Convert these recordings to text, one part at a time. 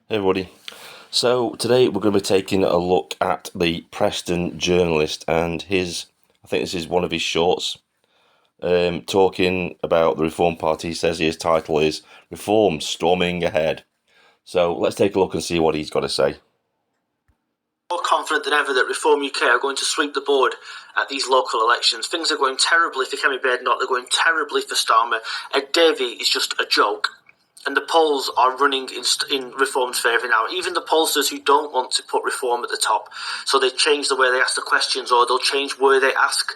Hey everybody. So today we're going to be taking a look at the Preston Journalist and I think this is one of his shorts, talking about the Reform Party. He says his title is Reform Storming Ahead. So let's take a look and see what he's got to say. More confident than ever that Reform UK are going to sweep the board at these local elections. Things are going terribly for Kemi Badenoch, they're going terribly for Starmer. Ed Davey is just a joke. And the polls are running in Reform's favour now. Even the pollsters who don't want to put Reform at the top, so they change the way they ask the questions, or they'll change where they ask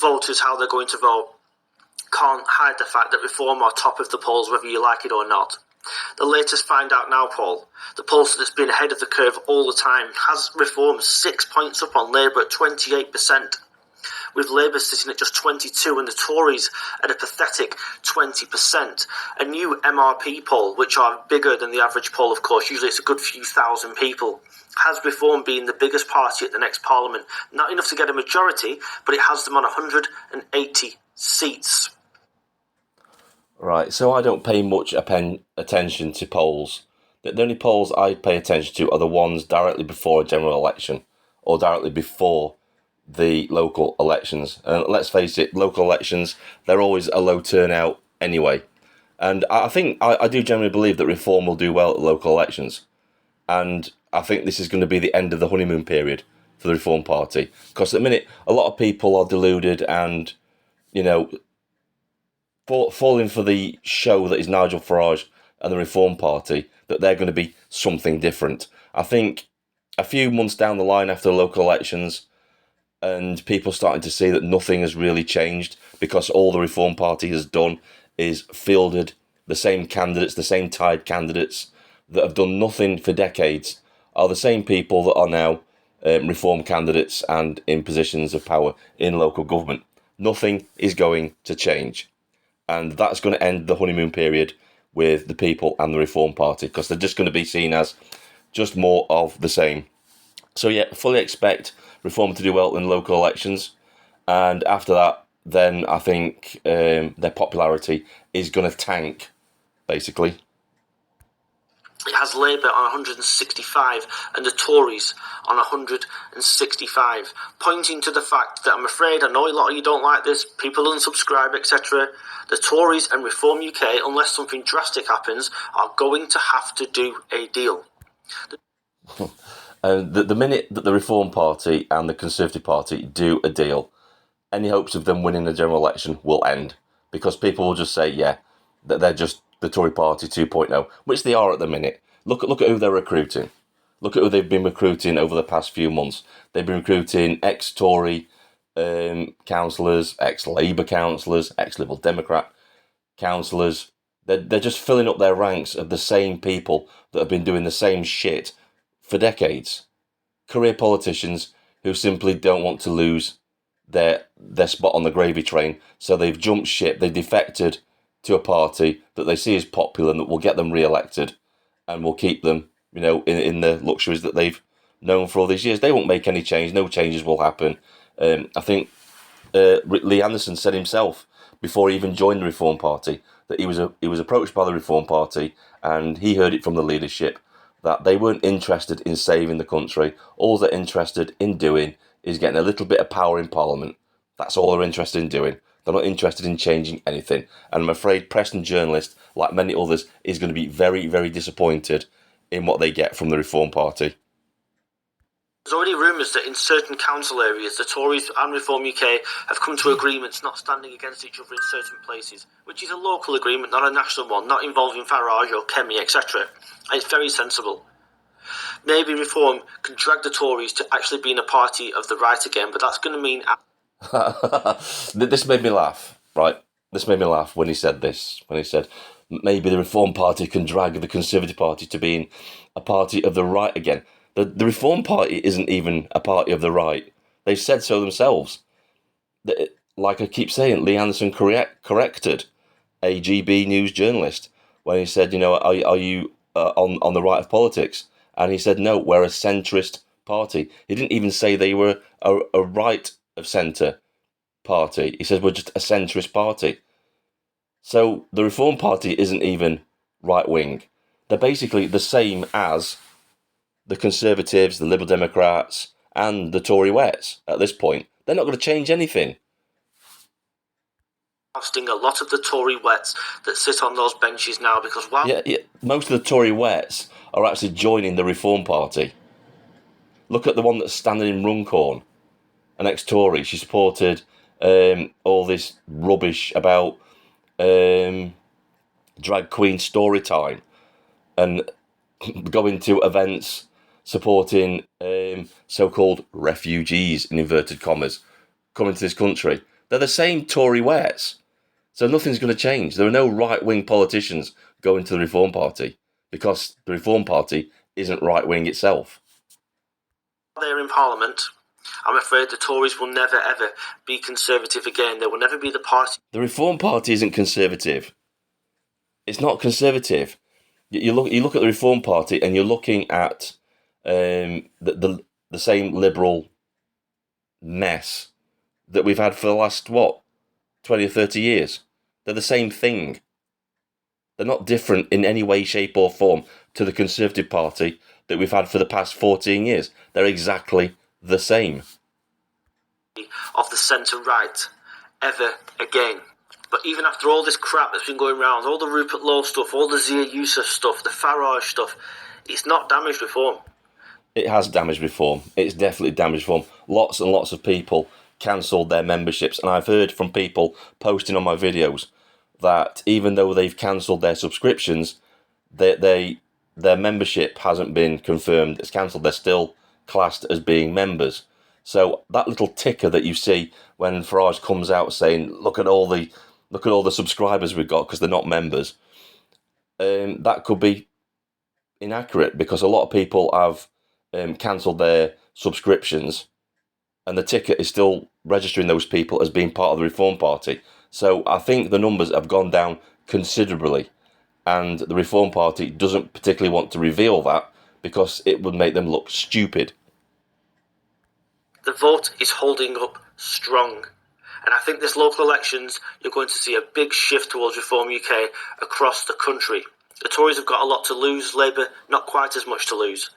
voters how they're going to vote, can't hide the fact that Reform are top of the polls whether you like it or not. The latest Find Out Now poll, the pollster that's been ahead of the curve all the time, has Reform 6 points up on Labour at 28%. With Labour sitting at just 22 and the Tories at a pathetic 20%. A new MRP poll, which are bigger than the average poll, of course, usually it's a good few thousand people, has Reform being the biggest party at the next Parliament. Not enough to get a majority, but it has them on 180 seats. Right, so I don't pay much attention to polls. The only polls I pay attention to are the ones directly before a general election or directly before the local elections. And let's face it, local elections, they're always a low turnout anyway. And I think I do generally believe that Reform will do well at local elections. And I think this is going to be the end of the honeymoon period for the Reform Party. Because at the minute, a lot of people are deluded and, you know, falling for the show that is Nigel Farage and the Reform Party, that they're going to be something different. I think a few months down the line after the local elections, and people starting to see that nothing has really changed because all the Reform Party has done is fielded the same candidates, the same tied candidates that have done nothing for decades, are the same people that are now Reform candidates and in positions of power in local government. Nothing is going to change. And that's going to end the honeymoon period with the people and the Reform Party because they're just going to be seen as just more of the same. So yeah, fully expect Reform to do well in local elections, and after that, then I think their popularity is going to tank, basically. It has Labour on 165 and the Tories on 165, pointing to the fact that, I'm afraid, I know a lot of you don't like this, people unsubscribe, etc. The Tories and Reform UK, unless something drastic happens, are going to have to do a deal. The minute that the Reform Party and the Conservative Party do a deal, any hopes of them winning the general election will end because people will just say, yeah, that they're just the Tory Party 2.0, which they are at the minute. Look at who they're recruiting. Look at who they've been recruiting over the past few months. They've been recruiting ex-Tory councillors, ex-Labour councillors, ex-Liberal Democrat councillors. They're just filling up their ranks of the same people that have been doing the same shit for decades. Career politicians who simply don't want to lose their spot on the gravy train, so they've jumped ship, they defected to a party that they see as popular and that will get them re-elected and will keep them, in the luxuries that they've known for all these years. They won't make any change, no changes will happen. I think Lee Anderson said himself before he even joined the Reform Party that he was approached by the Reform Party and he heard it from the leadership that they weren't interested in saving the country. All they're interested in doing is getting a little bit of power in Parliament. That's all they're interested in doing. They're not interested in changing anything. And I'm afraid Preston Journalist, like many others, is going to be very, very disappointed in what they get from the Reform Party. There's already rumours that in certain council areas, the Tories and Reform UK have come to agreements not standing against each other in certain places, which is a local agreement, not a national one, not involving Farage or Kemi, etc. And it's very sensible. Maybe Reform can drag the Tories to actually being a party of the right again, but that's going to mean... This made me laugh, right? This made me laugh when he said this, when he said, maybe the Reform Party can drag the Conservative Party to being a party of the right again. The Reform Party isn't even a party of the right. They've said so themselves. Like I keep saying, Lee Anderson corrected a GB News journalist when he said, are you on the right of politics? And he said, no, we're a centrist party. He didn't even say they were a right of centre party. He says we're just a centrist party. So the Reform Party isn't even right wing. They're basically the same as the Conservatives, the Liberal Democrats, and the Tory Wets at this point. They're not going to change anything. Ousting a lot of the Tory Wets that sit on those benches now, because while most of the Tory Wets are actually joining the Reform Party. Look at the one that's standing in Runcorn, an ex-Tory. She supported all this rubbish about drag queen story time and going to events supporting so-called refugees, in inverted commas, coming to this country. They're the same Tory Wets. So nothing's going to change. There are no right-wing politicians going to the Reform Party because the Reform Party isn't right-wing itself. they're in Parliament, I'm afraid the Tories will never ever be Conservative again. They will never be the party. The Reform Party isn't Conservative. It's not Conservative. You look at the Reform Party and you're looking at the same liberal mess that we've had for the last, 20 or 30 years. They're the same thing. They're not different in any way, shape or form to the Conservative Party that we've had for the past 14 years. They're exactly the same. Of the centre-right ever again. But even after all this crap that's been going around, all the Rupert Lowe stuff, all the Zia Youssef stuff, the Farage stuff, it's not damaged Reform. It has damaged Reform. It's definitely damaged Reform. Lots and lots of people cancelled their memberships, and I've heard from people posting on my videos that even though they've cancelled their subscriptions, their membership hasn't been confirmed. It's cancelled. They're still classed as being members. So that little ticker that you see when Farage comes out saying, "Look at all the subscribers we've got," because they're not members, that could be inaccurate because a lot of people have cancelled their subscriptions, and the ticket is still registering those people as being part of the Reform Party. So I think the numbers have gone down considerably, and the Reform Party doesn't particularly want to reveal that because it would make them look stupid. The vote is holding up strong. And I think this local elections, you're going to see a big shift towards Reform UK across the country. The Tories have got a lot to lose, Labour not quite as much to lose.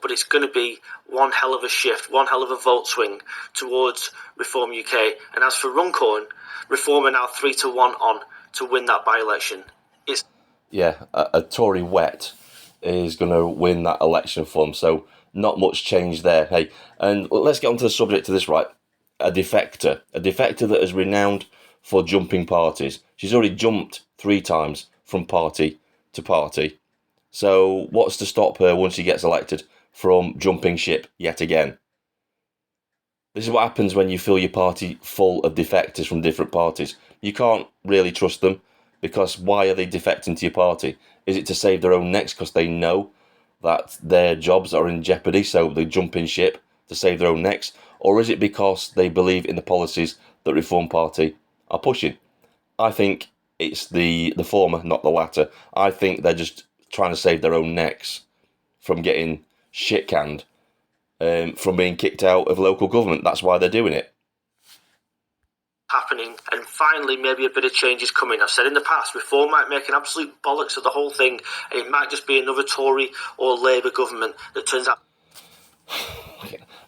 But it's going to be one hell of a shift, one hell of a vote swing towards Reform UK. And as for Runcorn, Reform are now 3-1 on to win that by-election. A Tory wet is going to win that election for them, so not much change there. Hey, and let's get onto the subject of this, right? A defector that is renowned for jumping parties. She's already jumped 3 times from party to party. So what's to stop her once she gets elected from jumping ship yet again? This is what happens when you fill your party full of defectors from different parties. You can't really trust them because why are they defecting to your party? Is it to save their own necks because they know that their jobs are in jeopardy, so they jump in ship to save their own necks? Or is it because they believe in the policies that Reform Party are pushing? I think it's the former, not the latter. I think they're just trying to save their own necks from getting shit-canned, from being kicked out of local government. That's why they're doing it. Happening, and finally maybe a bit of change is coming. I've said in the past, Reform might make an absolute bollocks of the whole thing, and it might just be another Tory or Labour government that turns out.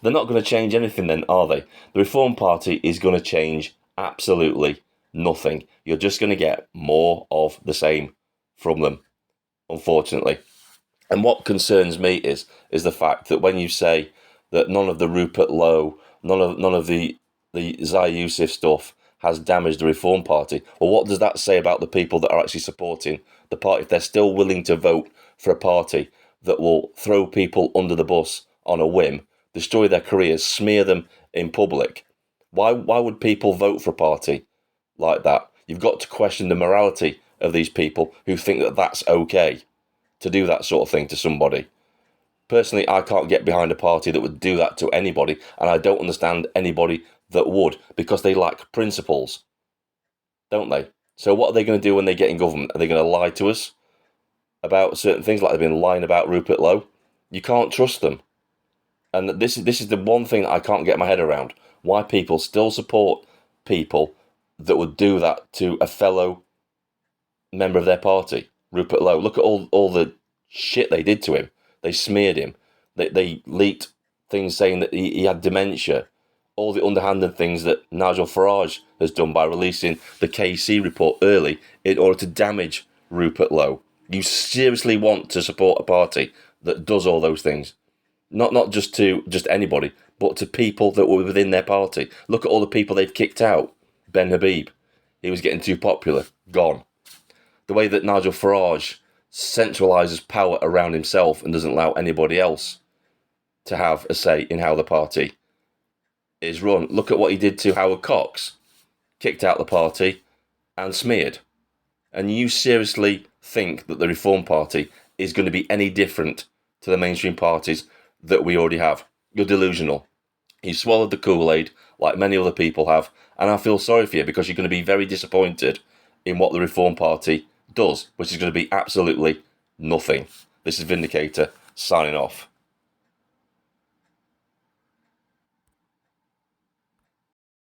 They're not going to change anything then, are they? The Reform Party is going to change absolutely nothing. You're just going to get more of the same from them, unfortunately. And what concerns me is the fact that when you say that none of the Rupert Lowe, none of the Zia Youssef stuff has damaged the Reform Party, well, what does that say about the people that are actually supporting the party if they're still willing to vote for a party that will throw people under the bus on a whim, destroy their careers, smear them in public? Why would people vote for a party like that? You've got to question the morality of these people who think that that's okay to do that sort of thing to somebody. Personally, I can't get behind a party that would do that to anybody, and I don't understand anybody that would, because they lack principles, don't they? So what are they going to do when they get in government? Are they going to lie to us about certain things like they've been lying about Rupert Lowe? You can't trust them. And this is the one thing I can't get my head around. Why people still support people that would do that to a fellow member of their party, Rupert Lowe. Look at all the shit they did to him. They smeared him. They leaked things saying that he had dementia. All the underhanded things that Nigel Farage has done by releasing the KC report early in order to damage Rupert Lowe. You seriously want to support a party that does all those things? Not just to just anybody, but to people that were within their party. Look at all the people they've kicked out. Ben Habib, he was getting too popular, gone. The way that Nigel Farage centralises power around himself and doesn't allow anybody else to have a say in how the party is run. Look at what he did to Howard Cox. Kicked out the party and smeared. And you seriously think that the Reform Party is going to be any different to the mainstream parties that we already have? You're delusional. You swallowed the Kool-Aid like many other people have, and I feel sorry for you because you're going to be very disappointed in what the Reform Party does, which is going to be absolutely nothing. This is Vindicator, signing off.